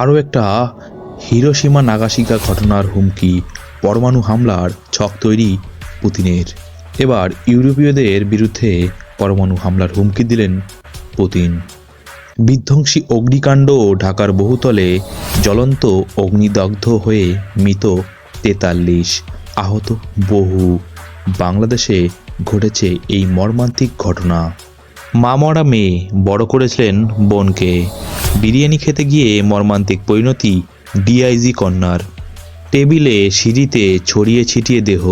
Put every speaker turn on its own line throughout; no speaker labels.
আরও একটা Hiroshima Nagasaki ঘটনার হুমকি, পরমাণু হামলার ছক তৈরি পুতিনের। এবার ইউরোপীয়দের বিরুদ্ধে পরমাণু হামলার হুমকি দিলেন পুতিন। বিধ্বংসী অগ্নিকাণ্ড, ঢাকার বহুতলে জ্বলন্ত অগ্নিদগ্ধ হয়ে মৃত ৪৩, আহত বহু। বাংলাদেশে ঘটেছে এই মর্মান্তিক ঘটনা। মা মরা মেয়ে বড় করেছিলেন বোনকে, বিরিয়ানি খেতে গিয়ে মর্মান্তিক পরিণতি ডিআইজি কন্যার। টেবিলে সিঁড়িতে ছড়িয়ে ছিটিয়ে দেহ।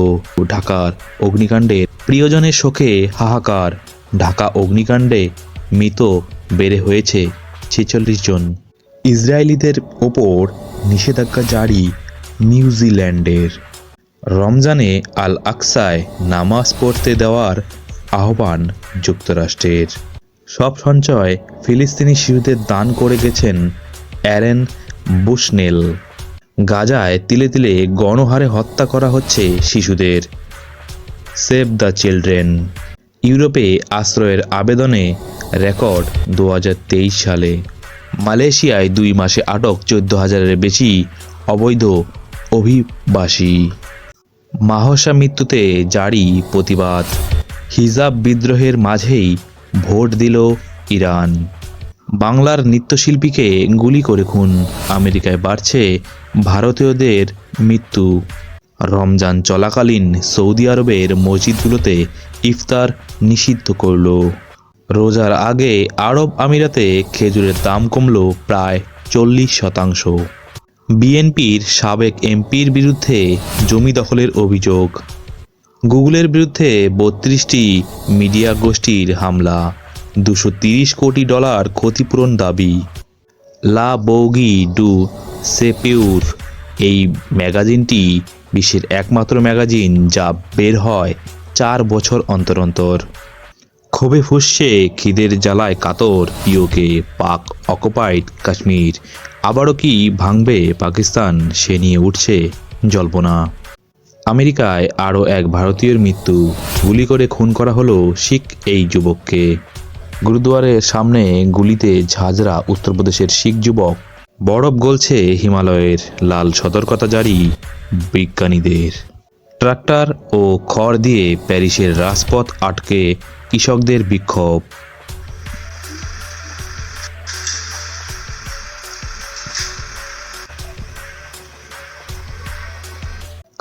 ঢাকার অগ্নিকাণ্ডের প্রিয়জনের শোকে হাহাকার। ঢাকা অগ্নিকাণ্ডে মৃত বেড়ে হয়েছে ৪৬ জন। ইসরায়েলিদের ওপর নিষেধাজ্ঞা জারি নিউজিল্যান্ডের। রমজানে আল আকসায় নামাজ পড়তে দেওয়ার আহ্বান যুক্তরাষ্ট্রের। সব সঞ্চয় ফিলিস্তিনি শিশুদের দান করে গেছেন অ্যারেন বুশনেল। গাজায় তিলে তিলে গণহারে হত্যা করা হচ্ছে শিশুদের। Save the children. ইউরোপে আশ্রয়ের আবেদনে রেকর্ড ২০২৩ সালে। মালয়েশিয়ায় ২ মাসে আটক ১৪,০০০-এর বেশি অবৈধ অভিবাসী। মাহসা মৃত্যুতে জারি প্রতিবাদ। হিজাব বিদ্রোহের মাঝেই ভোট দিল ইরান। বাংলার নৃত্যশিল্পীকে গুলি করে খুন। আমেরিকায় বাড়ছে ভারতীয়দের মৃত্যু। রমজান চলাকালীন সৌদি আরবের মসজিদগুলোতে ইফতার নিষিদ্ধ করল। রোজার আগে আরব আমিরাতে খেজুরের দাম কমল প্রায় ৪০%। বিএনপির সাবেক এমপির বিরুদ্ধে জমি দখলের অভিযোগ। গুগলের বিরুদ্ধে ৩২টি মিডিয়া গোষ্ঠীর হামলা। $২৩০ কোটি ক্ষতিপূরণ দাবি। লা বৌগি ডু সেপিউর। এই ম্যাগাজিনটি বিশ্বের একমাত্র ম্যাগাজিন যা বের হয় ৪ বছর অন্তর অন্তর। ক্ষোভে ফুঁসছে খিদের জ্বালায় কাতর পিওকে। পাক অকুপাইড কাশ্মীর আবারও কি ভাঙবে পাকিস্তান, সে নিয়ে উঠছে জল্পনা। আমেরিকায় আরও এক ভারতীয়র মৃত্যু। গুলি করে খুন করা হলো শিখ এই যুবককে। গুরুদুয়ারের সামনে গুলিতে ঝাঁঝরা উত্তরপ্রদেশের শিখ যুবক। বরফ গলছে হিমালয়ের, লাল সতর্কতা জারি বিজ্ঞানীদের। ট্রাক্টর ও খড় দিয়ে প্যারিসের রাজপথ আটকে কৃষকদের বিক্ষোভ।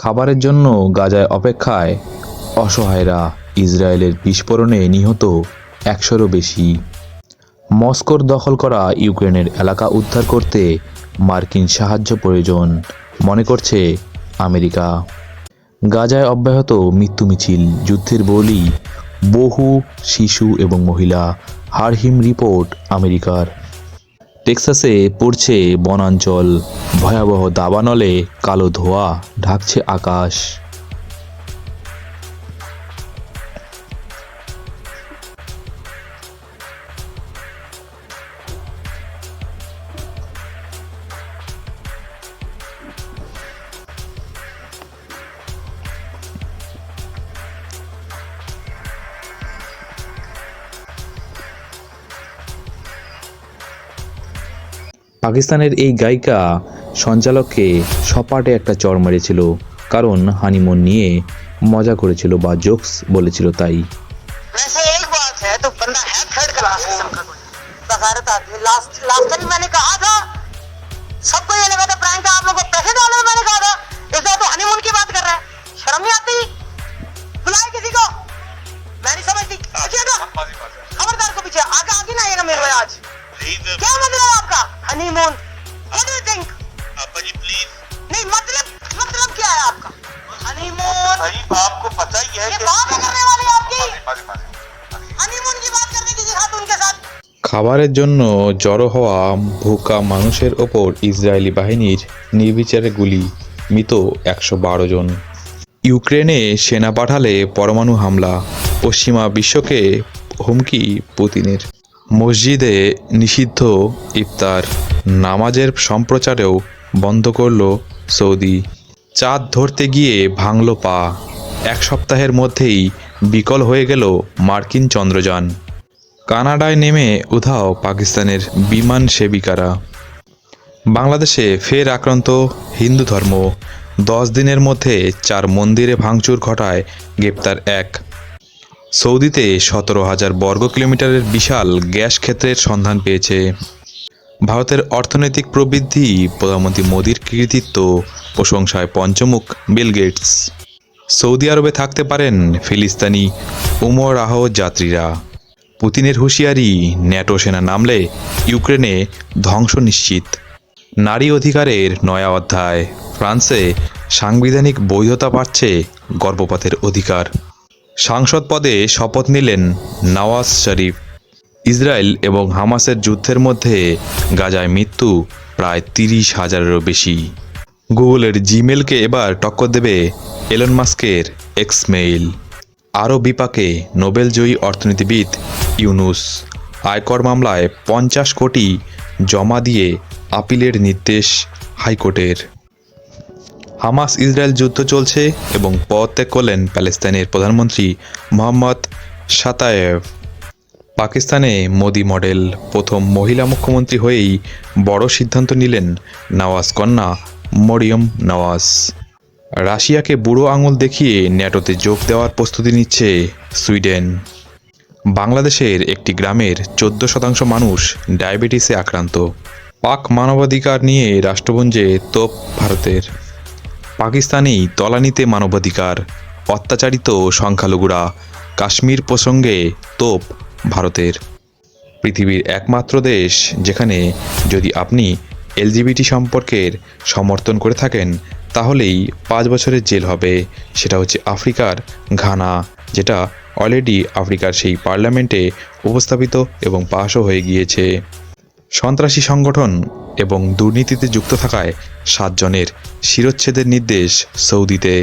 খাবারের জন্য গাজায় অপেক্ষায় অসহায়রা। ইসরায়েলের বিস্ফোরণে নিহত ১০০-রও বেশি। মস্কোর দখল করা ইউক্রেনের এলাকা উদ্ধার করতে মার্কিন সাহায্য প্রয়োজন মনে করছে আমেরিকা। গাজায় অব্যাহত মৃত্যু মিছিল, যুদ্ধের বলি বহু শিশু এবং মহিলা। হারহিম রিপোর্ট আমেরিকার। টেক্সাসে পড়ছে বনাঞ্চল। ভয়াবহ দাবানলে কালো ধোঁয়া ঢাকছে আকাশ। পাকিস্তানের এই গায়িকা সঞ্চালককে সপাটে একটা চড় মেরেছিল, কারণ হানিমুন নিয়ে মজা করেছিল বা জোকস বলেছিল তাই।
क्या मतलब आपका honeymoon? What do you think? जी प्लीज नहीं, मतलब क्या है आपका हनीमून? भाई आपको पता ही है कि बात करने वाली आपकी हनीमून की बात करने की जिहाद उनके साथ।
খাবারের জন্য জড়ো হওয়া ভুকা মানুষের ওপর ইসরায়েলি বাহিনীর নির্বিচারে গুলি, মৃত ১১২ জন। ইউক্রেনে সেনা পাঠালে পরমাণু হামলা, পশ্চিমা বিশ্বকে হুমকি পুতিনের। মসজিদে নিষিদ্ধ ইফতার, নামাজের সম্প্রচারেও বন্ধ করল সৌদি। চাঁদ ধরতে গিয়ে ভাঙল পা, ১ সপ্তাহের মধ্যেই বিকল হয়ে গেল মার্কিন চন্দ্রযান। কানাডায় নেমে উধাও পাকিস্তানের বিমান সেবিকারা। বাংলাদেশে ফের আক্রান্ত হিন্দু ধর্ম, 10 দিনের মধ্যে 4 মন্দিরে ভাঙচুর ঘটায় গ্রেপ্তার এক। সৌদিতে 17,000 বর্গ কিলোমিটারের বিশাল গ্যাস ক্ষেত্রের সন্ধান পেয়েছে। ভারতের অর্থনৈতিক প্রবৃদ্ধি, প্রধানমন্ত্রী মোদির কৃতিত্ব, প্রশংসায় পঞ্চমুখ বিল গেটস। সৌদি আরবে থাকতে পারেন ফিলিস্তিনি উমরাহ যাত্রীরা। পুতিনের হুঁশিয়ারি, ন্যাটো সেনা নামলে ইউক্রেনে ধ্বংস নিশ্চিত। নারী অধিকারের নয়া অধ্যায়, ফ্রান্সে সাংবিধানিক বৈধতা পাচ্ছে গর্ভপাতের অধিকার। সাংসদ পদে শপথ নিলেন নওয়াজ শরীফ। ইসরায়েল এবং হামাসের যুদ্ধের মধ্যে গাজায় মৃত্যু প্রায় 30,000-এরও বেশি। গুগলের জিমেলকে এবার টক্কর দেবে এলন মাস্কের এক্স মেইল। আরও বিপাকে নোবেলজয়ী অর্থনীতিবিদ ইউনুস। আয়কর মামলায় 50 কোটি জমা দিয়ে আপিলের নির্দেশ হাইকোর্টের। হামাস ইসরায়েল যুদ্ধ চলছে এবং পদত্যাগ করলেন প্যালেস্তাইনের প্রধানমন্ত্রী মোহাম্মদ সাতায়েভ। পাকিস্তানে মোদি মডেল, প্রথম মহিলা মুখ্যমন্ত্রী হয়েই বড় সিদ্ধান্ত নিলেন নওয়াজ কন্যা মরিয়ম নওয়াজ। রাশিয়াকে বুড়ো আঙুল দেখিয়ে ন্যাটোতে যোগ দেওয়ার প্রস্তুতি নিচ্ছে সুইডেন। বাংলাদেশের একটি গ্রামের 14% মানুষ ডায়াবেটিসে আক্রান্ত। পাক মানবাধিকার নিয়ে রাষ্ট্রপুঞ্জে তোপ ভারতের। পাকিস্তানেই তলানিতে মানবাধিকার, অত্যাচারিত সংখ্যালঘুরা। কাশ্মীর প্রসঙ্গে তোপ ভারতের। পৃথিবীর একমাত্র দেশ যেখানে যদি আপনি এলজিবিটি সম্পর্কের সমর্থন করে থাকেন তাহলেই 5 বছরের জেল হবে, সেটা হচ্ছে আফ্রিকার ঘানা, যেটা অলরেডি আফ্রিকার সেই পার্লামেন্টে উপস্থাপিত এবং পাশও হয়ে গিয়েছে। সন্ত্রাসী সংগঠন এবং দুর্নীতিতে যুক্ত থাকায় 7 জনের শিরচ্ছেদের নির্দেশ সৌদিতে।